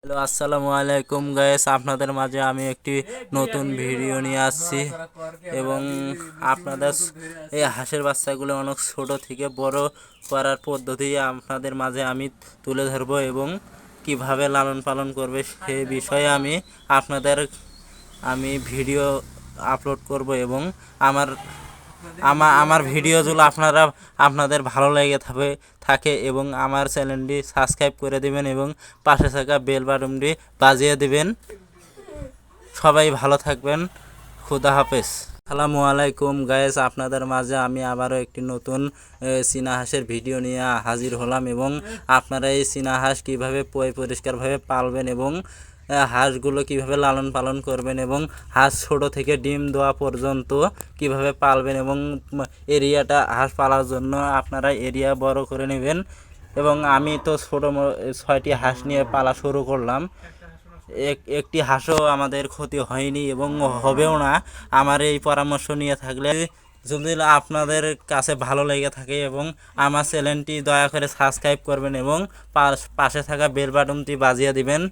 Hello, আসসালামু আলাইকুম guys. আপনাদের মাঝে আমি একটি নতুন ভিডিও নিয়ে আসছি এবং আপনাদের এই হাঁসের বাচ্চাগুলো অনেক ছোট থেকে বড় করার পদ্ধতি আপনাদের মাঝে আমি তুলে ধরবো এবং কিভাবে লালন পালন করবে সেই বিষয়ে আমি ভিডিও আপলোড করব এবং আমার আমার ভিডিওগুলো আপনাদের ভালো লেগে থাকে এবং আমার চ্যানেলটি সাবস্ক্রাইব করে দিবেন এবং পাশে থাকা বেল বাটনটি বাজিয়ে দিবেন। সবাই ভালো থাকবেন। খুদা হাফেজ। আসসালামু আলাইকুম গাইস, আপনাদের মাঝে আমি আবারও একটি নতুন চীনা হাঁসের ভিডিও নিয়ে হাজির হলাম এবং আপনারা এই চীনা হাঁস কীভাবে পরিষ্কারভাবে পালবেন এবং হাঁসগুলো কিভাবে লালন পালন করবেন এবং হাঁস ছোট থেকে ডিম দেওয়া পর্যন্ত কিভাবে পালবেন এবং এরিয়াটা হাঁস পালার জন্য আপনারা এরিয়া বড় করে নেবেন। এবং আমি তো ছোটো 6টি হাঁস নিয়ে পালা শুরু করলাম। একটি হাঁসও আমাদের ক্ষতি হয়নি এবং হবেও না। আমার এই পরামর্শ নিয়ে থাকলে যদি আপনাদের কাছে ভালো লেগে থাকে এবং আমার চ্যানেলটি দয়া করে সাবস্ক্রাইব করবেন এবং পাশে থাকা বেল বাটনটি বাজিয়ে দিবেন।